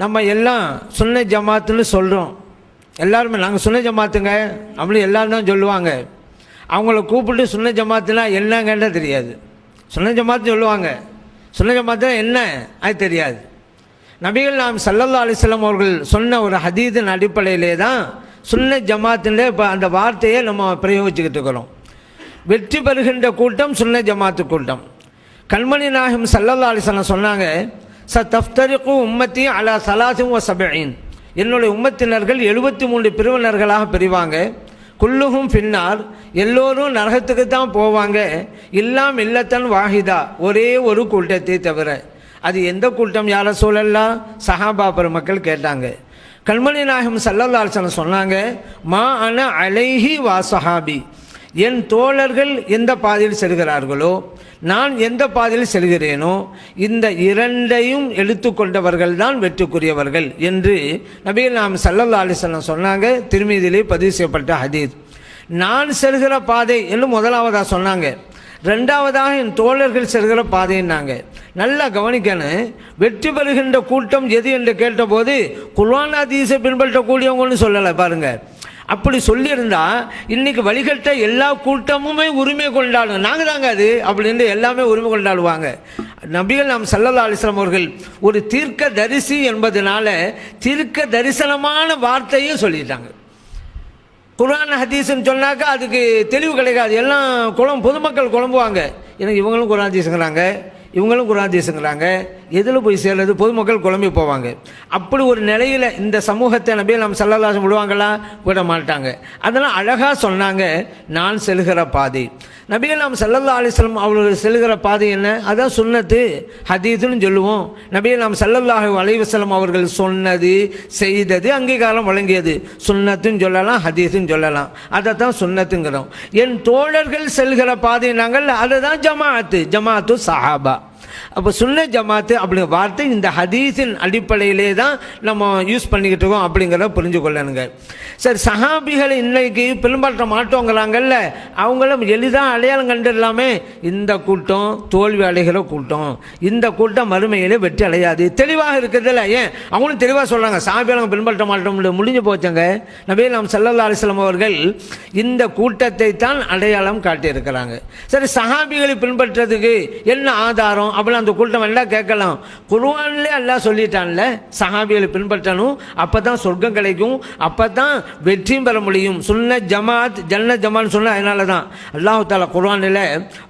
நம்ம எல்லாம் சுன்ன ஜமாத்துன்னு சொல்கிறோம். எல்லாருமே நாங்கள் சுன்ன ஜமாத்துங்க அப்படின்னு எல்லோரும் தான் சொல்லுவாங்க. அவங்கள கூப்பிட்டு சுன்ன ஜமாத்துனா என்னங்கன்னு தெரியாது. சுன்ன ஜமாத்து சொல்லுவாங்க, சுன்ன ஜமாத்துனா என்ன அது தெரியாது. நபிகள் நாம் ஸல்லல்லாஹு அலைஹி வஸல்லம் அவர்கள் சொன்ன ஒரு ஹதீஸின் அடிப்படையிலே தான் சுன்ன ஜமாத்துன்னு இப்போ அந்த வார்த்தையை நம்ம பிரயோகிச்சுக்கிட்டு இருக்கிறோம். வெற்றி பெறுகின்ற கூட்டம் சுன்ன ஜமாத்து கூட்டம். கண்மணி நாயகம் ஸல்லல்லாஹு அலைஹி வஸல்லம் சொன்னாங்க, தஃப்தரிகு உம்மத்தி அலா ஸலாசின் வ ஸபஈன், என்னுடைய உம்மத்தினர்கள் 73 பிரிவினர்களாக பிரிவாங்க. குல்லுஹும் ஃபின்னார், எல்லோரும் நரகத்துக்கு தான் போவாங்க. இல்லாம் இல்லத்தன் வாஹிதா, ஒரே ஒரு கூட்டத்தை தவிர. அது எந்த கூட்டம் யா ரசூலல்லாஹ்? சஹாபா பெருமக்கள் கேட்டாங்க. கண்மணி நாயகம் ஸல்லல்லாஹு அலைஹி வஸல்லம் சொன்னாங்க, மா அன அலைஹி வா ஸஹாபி, என் தோழர்கள் எந்த பாதையில் செல்கிறார்களோ நான் எந்த பாதையில் செல்கிறேனோ இந்த இரண்டையும் எடுத்துக்கொண்டவர்கள் தான் வெற்றிக்குரியவர்கள் என்று நபிகள் நாம் ஸல்லல்லாஹு அலைஹி வஸல்லம் சொன்னாங்க. திருமீதியிலே பதிவு செய்யப்பட்ட ஹதீஸ். நான் செல்கிற பாதை என்று முதலாவதாக சொன்னாங்க. ரெண்டாவதாக என் தோழர்கள் செல்கிற பாதைன்னாங்க. நல்லா கவனிக்கணும். வெற்றி பெறுகின்ற கூட்டம் எது என்று கேட்டபோது குர்ஆன் ஹதீஸை பின்பற்றக்கூடியவங்கன்னு சொல்லலை பாருங்கள். அப்படி சொல்லியிருந்தா இன்றைக்கி வழிகட்ட எல்லா கூட்டமுமே உரிமை கொண்டாடுங்க, நாங்கள் தாங்க அது அப்படின்னு எல்லாமே உரிமை கொண்டாடுவாங்க. நபிகள் நாம் ஸல்லல்லாஹு அலைஹி வஸல்லம் அவர்கள் ஒரு தீர்க்க தரிசி என்பதனால தீர்க்க தரிசனமான வார்த்தையும் சொல்லிட்டாங்க. குர்ஆன் ஹதீஸ்ன்னு சொன்னாக்கா அதுக்கு தெளிவு கிடைக்காது. எல்லாம் பொதுமக்கள் குழம்புவாங்க. எனக்கு இவங்களும் குர்ஆன் ஹதீஸுங்கிறாங்க, இவங்களும் குர்ஆன் ஹதீஸுங்கிறாங்க, எதில் போய் சேர்றது? பொதுமக்கள் குழம்பி போவாங்க. அப்படி ஒரு நிலையில் இந்த சமூகத்தை நபிகள் நாம் ஸல்லல்லாஹு அலைஹி வஸல்லம் விடுவாங்களா? விட மாட்டாங்க. அதெல்லாம் அழகாக சொன்னாங்க, நான் செல்கிற பாதை. நபிகள் நாம் ஸல்லல்லாஹு அலைஹி வஸல்லம் அவர்கள் செல்கிற பாதை என்ன? அதான் சுன்னத்து ஹதீஸ்னு சொல்லுவோம். நபிகள் நாம் ஸல்லல்லாஹு அலைஹி வஸல்லம் அவர்கள் சொன்னது செய்தது அங்கீகாரம் வழங்கியது சுன்னத்துன்னு சொல்லலாம், ஹதீஸ்ன்னு சொல்லலாம். அதை தான் சுன்னத்துங்கிறோம். என் தோழர்கள் செல்கிற பாதை நாங்கள் அதை தான் ஜமாத்து சஹாபா. அப்போ சுன்ன ஜமாத்து அப்படிங்கிற வார்த்தை இந்த ஹதீஸின் அடிப்படையிலே தான் நம்ம யூஸ் பண்ணிக்கிட்டு இருக்கோம் அப்படிங்கிறத புரிஞ்சு கொள்ளணுங்க. சரி, சஹாபிகளை இன்னைக்கு பின்பற்ற மாட்டோங்கிறாங்கல்ல, அவங்களும் எளிதாக அடையாளம் கண்டுடலாமே. இந்த கூட்டம் தோல்வி அடைகிற கூட்டம், இந்த கூட்டம் மறுமையிலே வெற்றி அடையாது. தெளிவாக இருக்கிறதில்ல. ஏன் அவங்களும் தெளிவாக சொல்கிறாங்க, சஹாபிகளை பின்பற்ற மாட்டோம், முடிஞ்சு போச்சங்க. நபிகள் நாம் ஸல்லல்லாஹு அலைஹி வஸல்லம் அவர்கள் இந்த கூட்டத்தை தான் அடையாளம் காட்டியிருக்கிறாங்க. சரி, சஹாபிகளை பின்பற்றதுக்கு என்ன ஆதாரம் அப்படிலாம் அந்த கூட்டம் எல்லாம் கேட்கலாம். குர்ஆன்ல அல்லாஹ் சொல்லிட்டான்ல, சஹாபிகளை பின்பற்றணும், அப்போ தான் சொர்க்கம் கிடைக்கும், அப்போ தான் வெற்றியும் பெற முடியும். சுன்ன ஜமாத் ஜன்ன ஜமாத் சொன்ன அதனால தான் அல்லாஹ் தஆலா குர்ஆனில்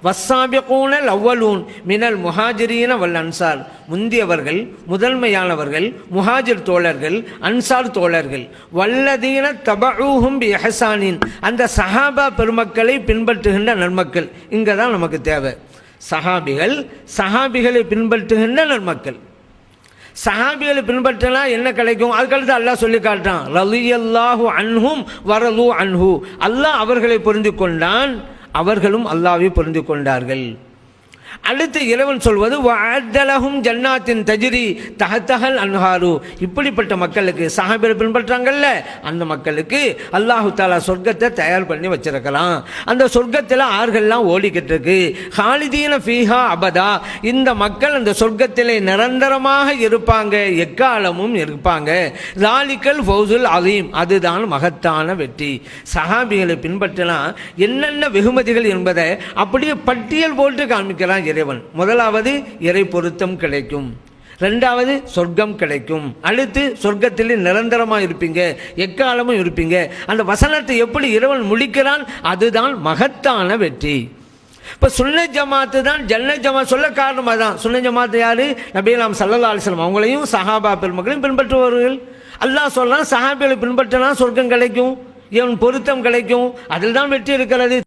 வஸ்ஸாபிகூனல் அவ்வலூன் மினல் முஹாஜிரீன வல் அன்சார், முந்தியவர்கள் முதன்மையானவர்கள் முஹாஜிர் தோழர்கள் அன்சார் தோழர்கள், வல்லதீன தபஊஹும் பி இஹ்சானின், அந்த சஹாபா பெருமக்களை பின்பற்றுகின்ற நன்மக்கள். இங்கே தான் நமக்கு தேவை. சஹாபிகளை பின்பற்றுகின்ற நன்மக்கள். சஹாபிகளை பின்பற்றலாம் என்ன கிடைக்கும்? அதுக்கடுத்து அல்லாஹ் சொல்லி காட்டான், ரலியல்லாஹு அன்ஹும் வரது அன்ஹு, அல்லாஹ் அவர்களை புரிந்து கொண்டான், அவர்களும் அல்லாஹ்வை புரிந்து கொண்டார்கள். அடுத்து இறைவன் சொல்வது வஅத்தலஹும் ஜன்னாத்தின் தஜ்ரி தஹ்தஹல் அன்ஹாரு, இப்படிப்பட்ட மக்களுக்கு சஹாபிகளை பின்பற்றாங்கல்ல அந்த மக்களுக்கு அல்லாஹு தஆலா சொர்க்கத்தை தயார் பண்ணி வச்சிருக்கலாம். அந்த சொர்க்கத்தில் ஆறுகள்லாம் ஓடிக்கிட்டு இருக்கு. ஹாலிதீன ஃபீஹா அபதா, இந்த மக்கள் அந்த சொர்க்கத்திலே நிரந்தரமாக இருப்பாங்க, எக்காலமும் இருப்பாங்க. ஸாலிகல் ஃபௌசுல் அஸீம், அதுதான் மகத்தான வெற்றி. சஹாபிகளை பின்பற்றலாம் என்னென்ன வெகுமதிகள் என்பதை அப்படியே பட்டியல் போட்டு காண்பிக்கிறான் இறைவன். முதலாவது இறை பொருத்தம் கிடைக்கும், ரெண்டாவது சொர்க்கம் கிடைக்கும், அடுத்து சொர்க்கத்தில் நிரந்தரமாக இருப்பீங்க, எக்காலமும் இருப்பீங்க. அந்த வசனத்தை எப்படி இறைவன் முடிக்கிறான்? அதுதான் மகத்தான வெற்றி. இப்போ சுன்ன ஜமாத்து தான் ஜன்ன ஜமாத் சொல்ல காரணமாக தான். சுன்ன ஜமாத்து யாரு? நபிகள் நாம் ஸல்லல்லாஹு அலைஹி வஸல்லம் அவங்களையும் சஹாபா பெருமக்களையும் பின்பற்றுவார்கள். அல்லாஹ் சொல்றான், சஹாபிகளை பின்பற்றினா சொர்க்கம் கிடைக்கும், இவன் பொருத்தம் கிடைக்கும், அதில் தான் வெற்றி இருக்கிறது.